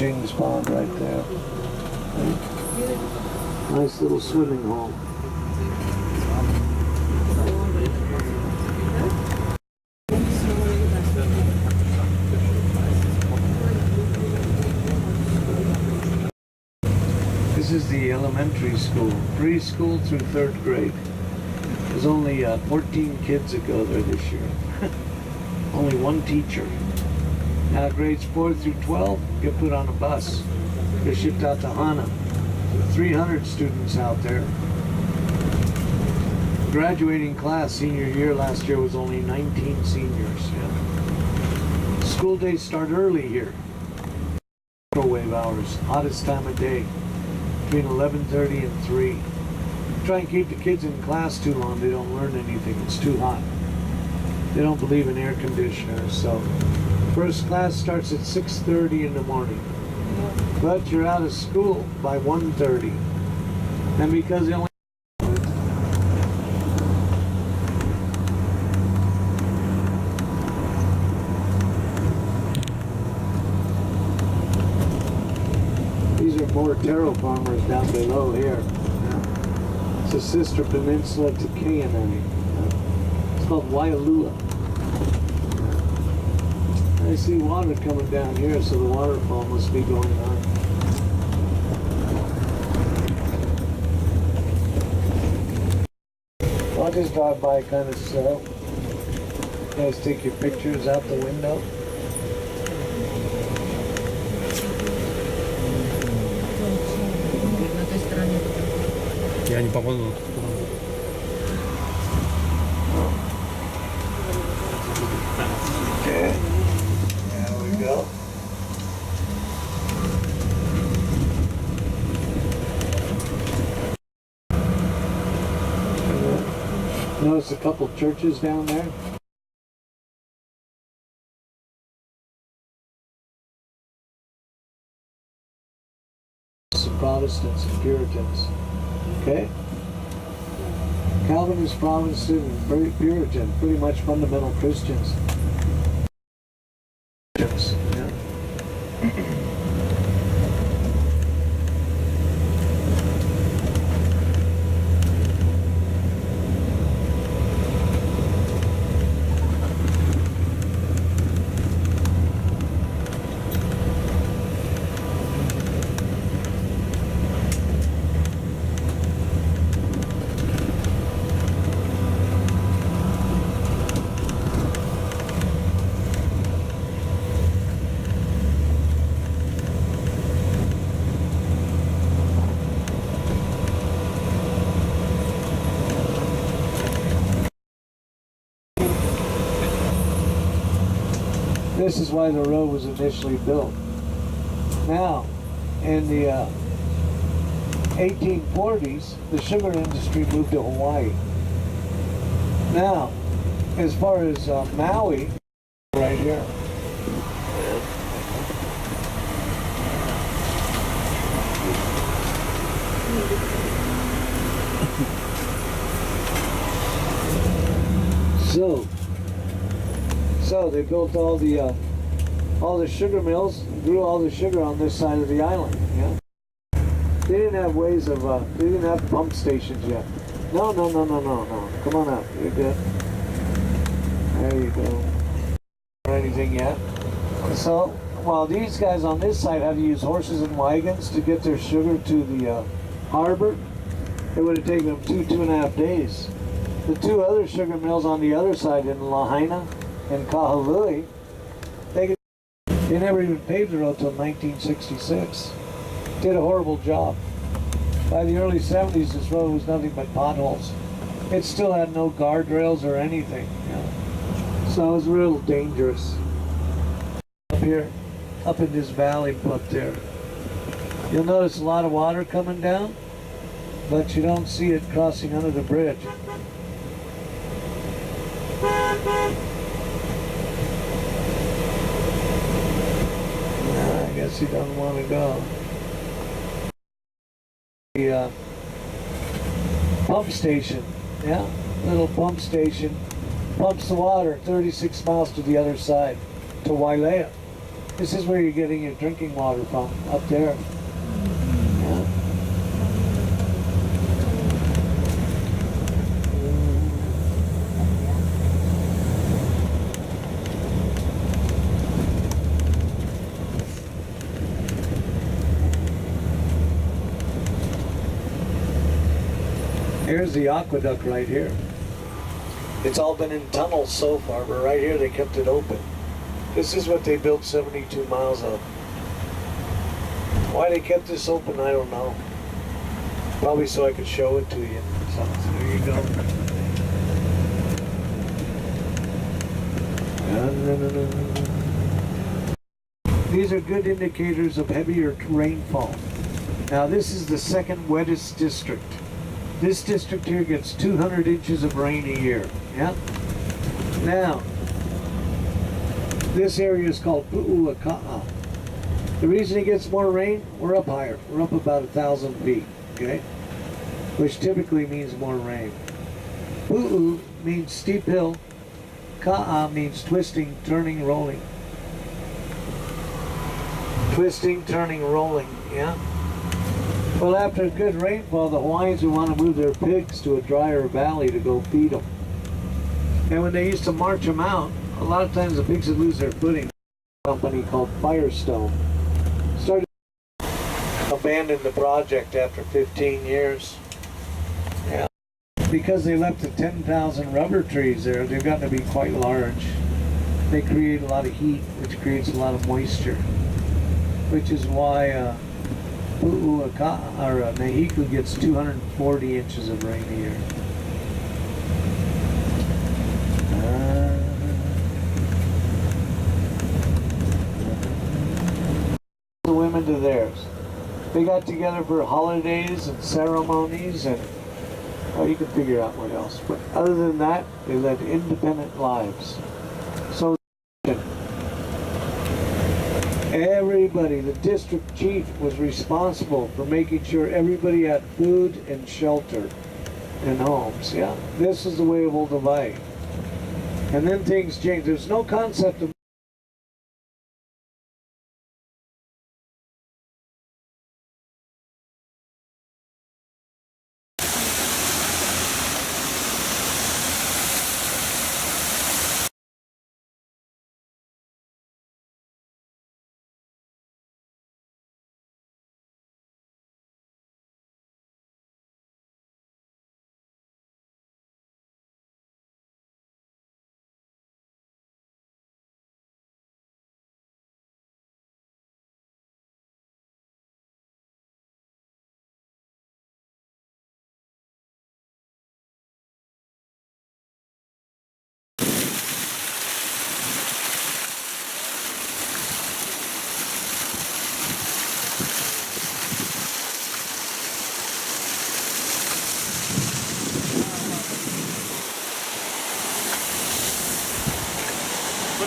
Ching's Pond right there. Nice little swimming hole. This is the elementary school, preschool through 3rd grade. There's only 14 kids that go there this year. Only one teacher. Now grades 4 through 12 get put on a bus. They're shipped out to Hana. 300 students out there. Graduating class senior year last year was only 19 seniors. Yeah. School days start early here. Microwave hours, hottest time of day, between 11:30 and 3. Try and keep the kids in class too long, they don't learn anything, it's too hot. They don't believe in air conditioners, so first class starts at 6:30 in the morning. But you're out of school by 1:30. And because they only these are more taro farmers down below here. It's a sister peninsula to Kainai. It's called Waialua. I see water coming down here, so the waterfall must be going on. I'll just drive by kind of slow. You guys take your pictures out the window. Я не попаду. Okay. There we go. Notice a couple churches down there. Some Protestants and Puritans. Okay? Calvinist, Protestant, and Puritan, pretty much fundamental Christians. Yeah. This is why the road was initially built. Now, in the 1840s, the sugar industry moved to Hawaii. Now, as far as Maui, right here. So they built all the sugar mills, grew all the sugar on this side of the island. Yeah, they didn't have ways of, they didn't have pump stations yet. No. Come on up. You're good. There you go. Or anything yet? So while these guys on this side had to use horses and wagons to get their sugar to the harbor, it would have taken them 2.5 days. The 2 other sugar mills on the other side in Lahaina and Kahului, they never even paved the road till 1966. Did a horrible job. By the early 70s, this road was nothing but potholes. It still had no guardrails or anything. So it was real dangerous. Up here, up in this valley up there, you'll notice a lot of water coming down, but you don't see it crossing under the bridge. I guess he doesn't want to go. The pump station, yeah, little pump station, pumps the water 36 miles to the other side, to Wailea. This is where you're getting your drinking water from, up there. Yeah. Here's the aqueduct right here. It's all been in tunnels so far, but right here they kept it open. This is what they built 72 miles of. Why they kept this open, I don't know. Probably so I could show it to you. So there you go. These are good indicators of heavier rainfall. Now this is the second wettest district. This district here gets 200 inches of rain a year. Yeah. Now, this area is called Pu'uaka'a. The reason it gets more rain, we're up higher. We're up about 1,000 feet, okay? Which typically means more rain. Pu'u means steep hill. Ka'a means twisting, turning, rolling. Twisting, turning, rolling, yeah? Well, after a good rainfall, the Hawaiians would want to move their pigs to a drier valley to go feed them. And when they used to march them out, a lot of times the pigs would lose their footing. A company called Firestone started abandoned the project after 15 years. Yeah. Because they left the 10,000 rubber trees there, they've gotten to be quite large. They create a lot of heat, which creates a lot of moisture, which is why Mexico gets 240 inches of rain a year. The women to theirs. They got together for holidays and ceremonies and you can figure out what else. But other than that, they led independent lives. So everybody, the district chief was responsible for making sure everybody had food and shelter and homes. Yeah, this is the way of old Hawaii. And then things changed. There's no concept of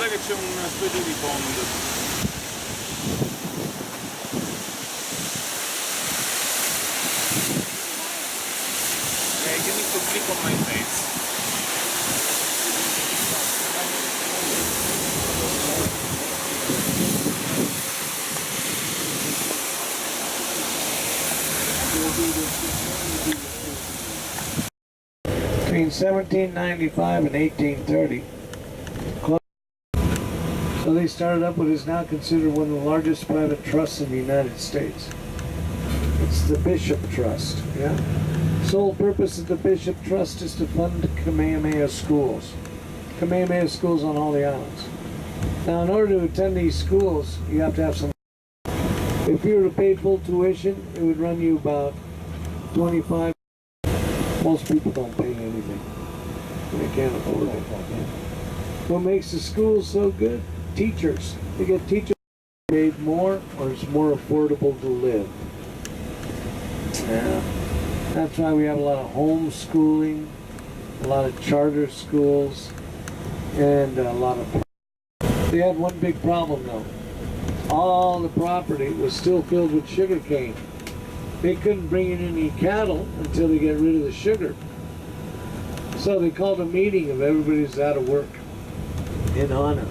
guarda che c'è una specie di pond. You need to click on my face. between 1795 and 1830. So they started up what is now considered one of the largest private trusts in the United States. It's the Bishop Trust, yeah? Sole purpose of the Bishop Trust is to fund Kamehameha schools. Kamehameha schools on all the islands. Now, in order to attend these schools, you have to have some. If you were to pay full tuition, it would run you about $25. Most people don't pay anything. They can't afford it. What makes the schools so good? Teachers. They get teachers paid more, or it's more affordable to live. Yeah. That's why we have a lot of homeschooling, a lot of charter schools, and a lot of. They had one big problem though. All the property was still filled with sugar cane. They couldn't bring in any cattle until they get rid of the sugar. So they called a meeting of everybody who's out of work in Hana.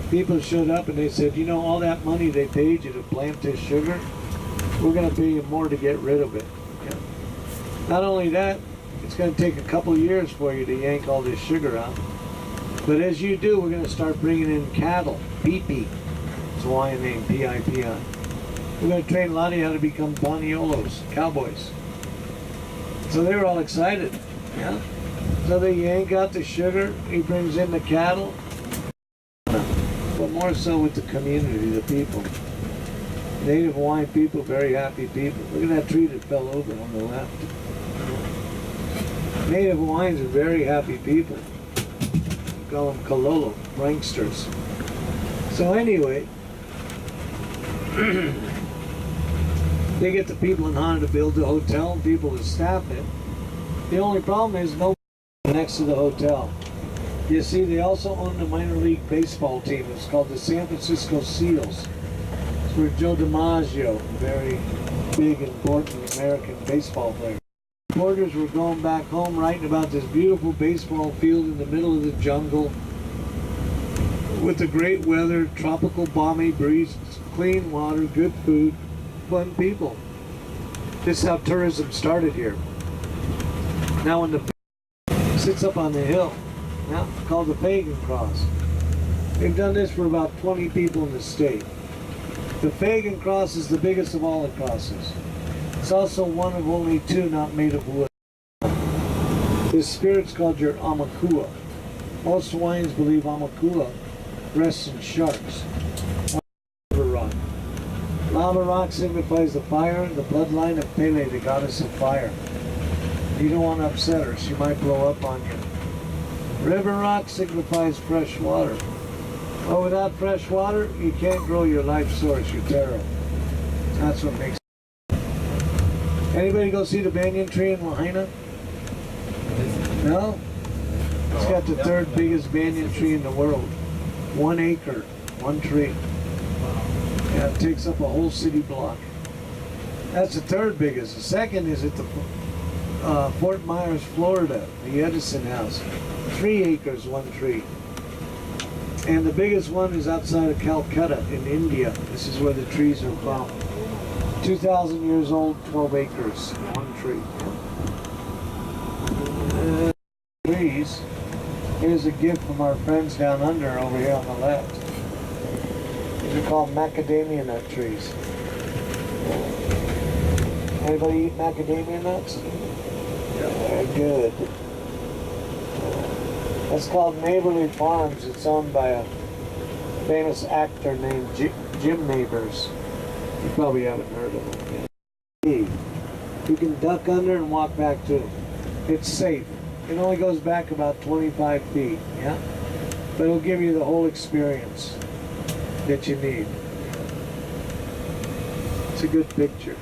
people showed up and they said, you know, all that money they paid you to plant this sugar, we're going to pay you more to get rid of it. Yeah. Not only that, it's going to take a couple years for you to yank all this sugar out. But as you do, we're going to start bringing in cattle, Pipi. It's a Hawaiian name, P-I-P-I. We're going to train a lot of you how to become Paniolos, cowboys. So they were all excited. Yeah. So they yank out the sugar, he brings in the cattle, but more so with the community, the people. Native Hawaiian people, very happy people. Look at that tree that fell over on the left. Native Hawaiians are very happy people. We call them kalolo, pranksters. So anyway, they get the people in Hana to build the hotel and people to staff it. The only problem is no next to the hotel. You see, they also own the minor league baseball team. It's called the San Francisco Seals. It's where Joe DiMaggio, a very big, important American baseball player. Reporters were going back home writing about this beautiful baseball field in the middle of the jungle with the great weather, tropical balmy breeze, clean water, good food, fun people. This is how tourism started here. Now when the sits up on the hill, now called the Pagan Cross. They've done this for about 20 people in the state. The Pagan Cross is the biggest of all the crosses. It's also one of only two not made of wood. This spirit's called your Amakua. Most Hawaiians believe Amakua rests in sharks. Lava rock. Lava rock signifies the fire, the bloodline of Pele, the goddess of fire. You don't want to upset her, she might blow up on you. River rock signifies fresh water. But without fresh water, you can't grow your life source, your taro. That's what makes it. Anybody go see the banyan tree in Lahaina? No? It's got the third biggest banyan tree in the world. 1 acre, one tree. Yeah, it takes up a whole city block. That's the third biggest. The second is at the Fort Myers, Florida, the Edison House. 3 acres, one tree. And the biggest one is outside of Calcutta in India. This is where the trees are from. 2,000 years old, 12 acres, one tree. Trees. Here's a gift from our friends down under over here on the left. These are called macadamia nut trees. Anybody eat macadamia nuts? Very good. That's called Neighborly Farms. It's owned by a famous actor named Jim Neighbors. You probably haven't heard of him. You can duck under and walk back to it. It's safe. It only goes back about 25 feet, yeah? But it'll give you the whole experience that you need. It's a good picture.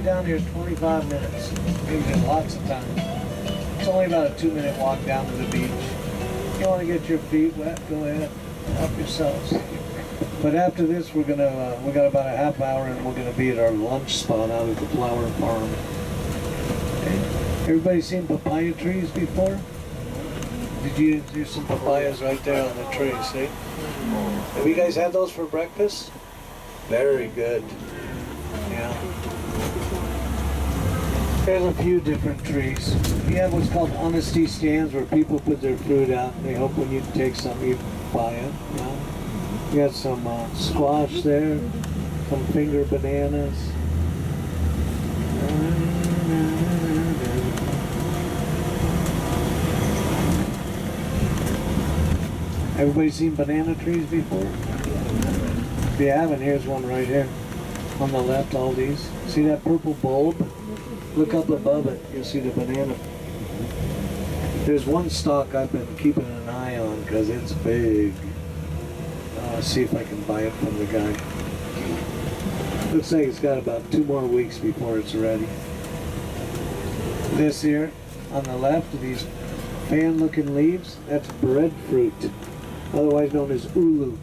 down here is 25 minutes. We've got lots of time. It's only about a 2-minute walk down to the beach. If you want to get your feet wet, go ahead. Help yourselves. But after this, we got about a half hour, and we're gonna be at our lunch spot out at the flower farm. Okay. Everybody seen papaya trees before? There's some papayas right there on the tree, see? Have you guys had those for breakfast? Very good. Yeah. There's a few different trees. We have what's called honesty stands where people put their fruit out and they hope when you take some you buy it. Yeah. We got some squash there, some finger bananas. Everybody seen banana trees before? If you haven't, here's one right here. On the left, all these. See that purple bulb? Look up above it, you'll see the banana. There's one stalk I've been keeping an eye on because it's big. See if I can buy it from the guy. Looks like it's got about 2 more weeks before it's ready. This here, on the left, these fan-looking leaves, that's breadfruit, otherwise known as ulu.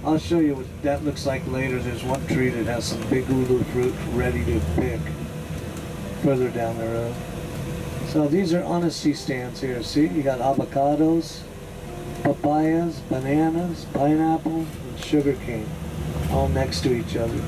I'll show you what that looks like later. There's one tree that has some big ulu fruit ready to pick further down the road. So these are honesty stands here. See, you got avocados, papayas, bananas, pineapple, and sugar cane, all next to each other.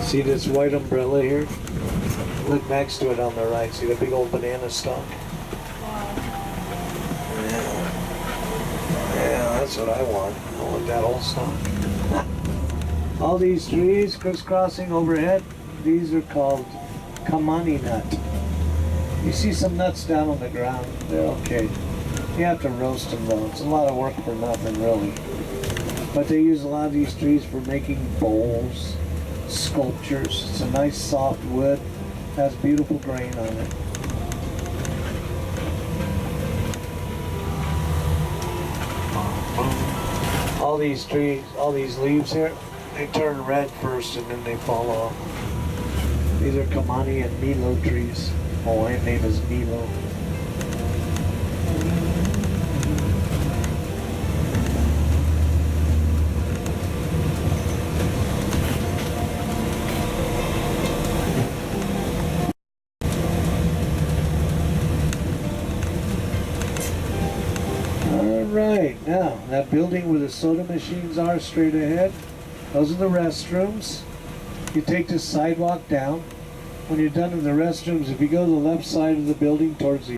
See this white umbrella here? Look next to it on the right. See the big old banana stalk? Yeah, that's what I want. I want that whole stalk. All these trees crisscrossing overhead, these are called kamani nut. You see some nuts down on the ground, they're okay. You have to roast them though. It's a lot of work for nothing really. But they use a lot of these trees for making bowls, sculptures. It's a nice soft wood, has beautiful grain on it. All these trees, all these leaves here, they turn red first and then they fall off. These are Kamani and Milo trees. My wife's name is Milo. Alright, now that building where the soda machines are straight ahead, those are the restrooms. You take this sidewalk down. When you're done in the restrooms, if you go to the left side of the building towards the